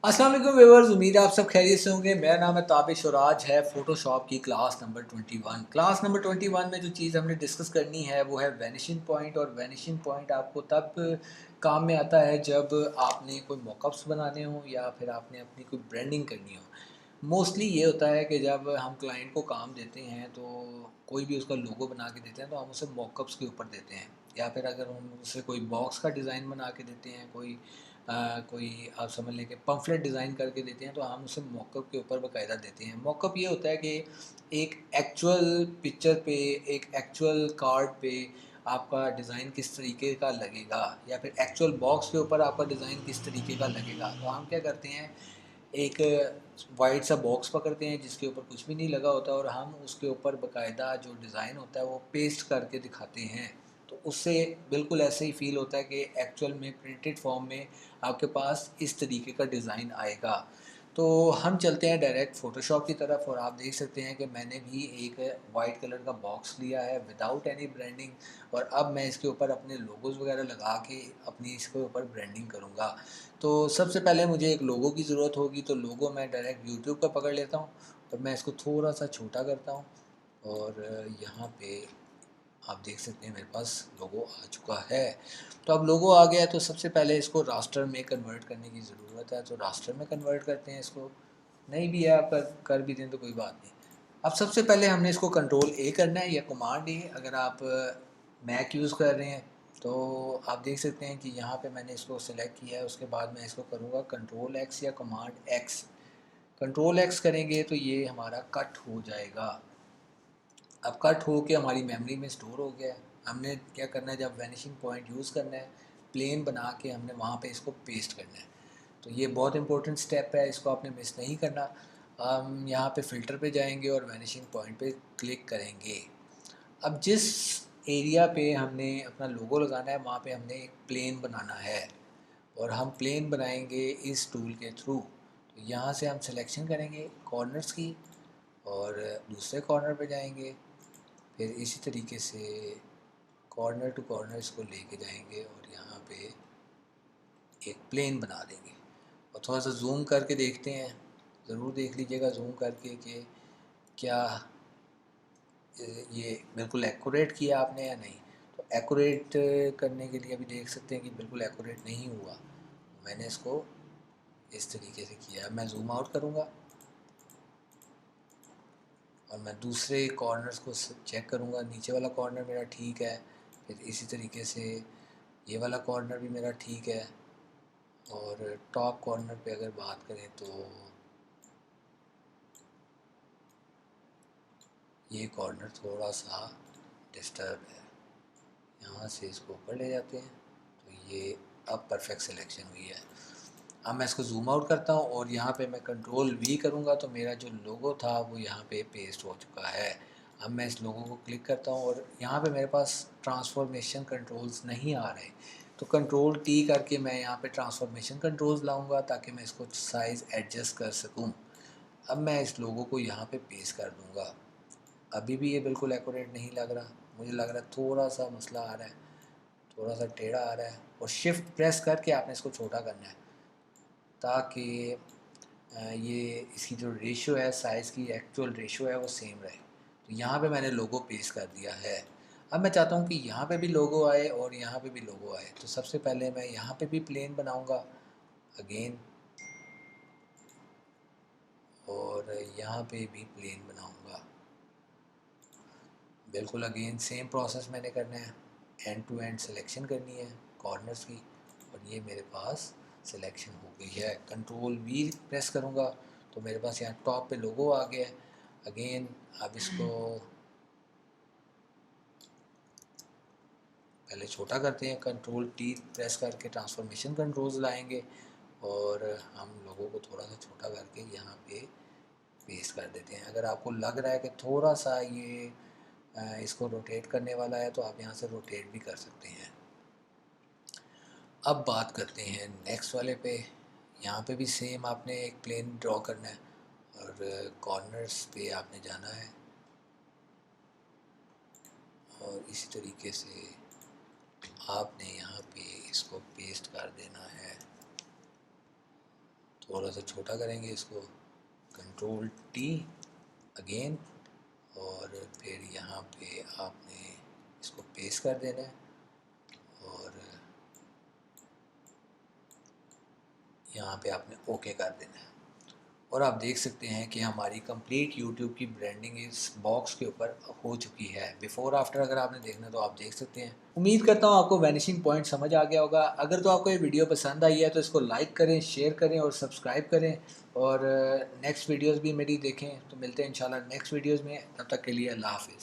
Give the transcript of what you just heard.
अस्सलाम वालेकुम व्यूअर्स, उम्मीद है आप सब खैरियत से होंगे। मेरा नाम है ताबिश और आज है फ़ोटोशॉप की क्लास नंबर 21। क्लास नंबर 21 में जो चीज़ हमने डिस्कस करनी है वो है वैनिशिंग पॉइंट। और वैनिशिंग पॉइंट आपको तब काम में आता है जब आपने कोई मॉकअप्स बनाने हों या फिर आपने अपनी कोई ब्रांडिंग करनी हो। मोस्टली ये होता है कि जब हम क्लाइंट को काम देते हैं तो कोई भी उसका लोगो बना के देते हैं तो हम उसे मॉकअप्स के ऊपर देते हैं, या फिर अगर हम उसे कोई बॉक्स का डिज़ाइन बना के देते हैं, कोई आप समझ लें कि पम्फलेट डिज़ाइन करके देते हैं, तो हम उसे मॉकअप के ऊपर बाकायदा देते हैं। मॉकअप ये होता है कि एक एक्चुअल पिक्चर पे, एक एक्चुअल कार्ड पे आपका डिज़ाइन किस तरीके का लगेगा, या फिर एक्चुअल बॉक्स के ऊपर आपका डिज़ाइन किस तरीके का लगेगा। तो हम क्या करते हैं, एक वाइट सा बॉक्स पकड़ते हैं जिसके ऊपर कुछ भी नहीं लगा होता और हम उसके ऊपर बाकायदा जो डिज़ाइन होता है वो पेस्ट करके दिखाते हैं। तो उससे बिल्कुल ऐसे ही फ़ील होता है कि एक्चुअल में प्रिंटेड फॉर्म में आपके पास इस तरीके का डिज़ाइन आएगा। तो हम चलते हैं डायरेक्ट फ़ोटोशॉप की तरफ और आप देख सकते हैं कि मैंने भी एक वाइट कलर का बॉक्स लिया है विदाउट एनी ब्रांडिंग, और अब मैं इसके ऊपर अपने लोगोज़ वगैरह लगा के अपनी इसके ऊपर ब्रांडिंग करूँगा। तो सबसे पहले मुझे एक लोगो की ज़रूरत होगी, तो लोगो मैं डायरेक्ट यूट्यूब का पकड़ लेता हूँ और मैं इसको थोड़ा सा छोटा करता हूँ। और यहाँ पे आप देख सकते हैं मेरे पास लोगो आ चुका है। तो अब लोगो आ गया है तो सबसे पहले इसको रास्टर में कन्वर्ट करने की ज़रूरत है, तो रास्टर में कन्वर्ट करते हैं इसको। नहीं भी है आप कर भी दें तो कोई बात नहीं। अब सबसे पहले हमने इसको कंट्रोल ए करना है या कमांड ए, अगर आप मैक यूज़ कर रहे हैं तो आप देख सकते हैं कि यहाँ पे मैंने इसको सिलेक्ट किया है। उसके बाद मैं इसको करूँगा कंट्रोल एक्स या कमांड एक्स। कंट्रोल एक्स करेंगे तो ये हमारा कट हो जाएगा। अब कट हो के हमारी मेमोरी में स्टोर हो गया है। हमने क्या करना है, जब वैनिशिंग पॉइंट यूज़ करना है प्लेन बना के हमने वहाँ पे इसको पेस्ट करना है। तो ये बहुत इंपॉर्टेंट स्टेप है, इसको आपने मिस नहीं करना। हम यहाँ पे फ़िल्टर पे जाएंगे और वैनिशिंग पॉइंट पे क्लिक करेंगे। अब जिस एरिया पे हमने अपना लोगो लगाना है वहाँ पे हमने एक प्लेन बनाना है, और हम प्लेन बनाएंगे इस टूल के थ्रू। तो यहाँ से हम सिलेक्शन करेंगे कॉर्नर्स की और दूसरे कॉर्नर पे जाएंगे, फिर इसी तरीके से कॉर्नर टू कॉर्नर इसको लेके जाएंगे और यहाँ पे एक प्लेन बना देंगे। और थोड़ा सा जूम करके देखते हैं, ज़रूर देख लीजिएगा जूम करके कि क्या ये बिल्कुल एक्यूरेट किया आपने या नहीं। तो एक्यूरेट करने के लिए अभी देख सकते हैं कि बिल्कुल एक्यूरेट नहीं हुआ। मैंने इसको इस तरीके से किया। मैं जूम आउट करूँगा और मैं दूसरे कॉर्नर्स को चेक करूँगा। नीचे वाला कॉर्नर मेरा ठीक है, फिर इसी तरीके से ये वाला कॉर्नर भी मेरा ठीक है। और टॉप कॉर्नर पे अगर बात करें तो ये कॉर्नर थोड़ा सा डिस्टर्ब है। यहाँ से इसको ऊपर ले जाते हैं तो ये अब परफेक्ट सिलेक्शन हुई है। अब मैं इसको जूम आउट करता हूँ और यहाँ पे मैं कंट्रोल वी करूँगा तो मेरा जो लोगो था वो यहाँ पे पेस्ट हो चुका है। अब मैं इस लोगो को क्लिक करता हूँ और यहाँ पे मेरे पास ट्रांसफॉर्मेशन कंट्रोल्स नहीं आ रहे, तो कंट्रोल टी करके मैं यहाँ पे ट्रांसफॉर्मेशन कंट्रोल्स लाऊंगा ताकि मैं इसको साइज़ एडजस्ट कर सकूँ। अब मैं इस लोगो को यहाँ पे पेस्ट कर दूँगा। अभी भी ये बिल्कुल एक्यूरेट नहीं लग रहा, मुझे लग रहा है थोड़ा सा मसला आ रहा है, थोड़ा सा टेढ़ा आ रहा है। और शिफ्ट प्रेस करके आपने इसको छोटा करना है ताकि ये इसकी जो रेशियो है, साइज़ की एक्चुअल रेशियो है वो सेम रहे। तो यहाँ पे मैंने लोगो पेस्ट कर दिया है। अब मैं चाहता हूँ कि यहाँ पे भी लोगो आए और यहाँ पे भी लोगो आए, तो सबसे पहले मैं यहाँ पे भी प्लेन बनाऊँगा अगेन, और यहाँ पे भी प्लेन बनाऊँगा बिल्कुल अगेन सेम प्रोसेस मैंने करना है। एंड टू एंड सिलेक्शन करनी है कॉर्नर्स की, और ये मेरे पास सिलेक्शन हो गई है। कंट्रोल वी प्रेस करूँगा तो मेरे पास यहाँ टॉप पे लोगो आ गया है। अगेन अब इसको पहले छोटा करते हैं, कंट्रोल टी प्रेस करके ट्रांसफॉर्मेशन कंट्रोल्स लाएंगे और हम लोगों को थोड़ा सा छोटा करके यहाँ पे पेस्ट कर देते हैं। अगर आपको लग रहा है कि थोड़ा सा ये इसको रोटेट करने वाला है तो आप यहाँ से रोटेट भी कर सकते हैं। अब बात करते हैं नेक्स्ट वाले पे। यहाँ पे भी सेम आपने एक प्लेन ड्रॉ करना है और कॉर्नर्स पे आपने जाना है और इसी तरीके से आपने यहाँ पे इसको पेस्ट कर देना है। थोड़ा सा छोटा करेंगे इसको, कंट्रोल टी अगेन, और फिर यहाँ पे आपने इसको पेस्ट कर देना है और यहाँ पे आपने ओके कर देना है। और आप देख सकते हैं कि हमारी कंप्लीट यूट्यूब की ब्रांडिंग इस बॉक्स के ऊपर हो चुकी है। बिफोर आफ्टर अगर आपने देखना तो आप देख सकते हैं। उम्मीद करता हूँ आपको वैनिशिंग पॉइंट समझ आ गया होगा। अगर तो आपको ये वीडियो पसंद आई है तो इसको लाइक करें, शेयर करें और सब्सक्राइब करें, और नेक्स्ट वीडियोज़ भी मेरी देखें। तो मिलते हैं इंशाल्लाह नेक्स्ट वीडियोज़ में, तब तक के लिए अल्लाह हाफिज़।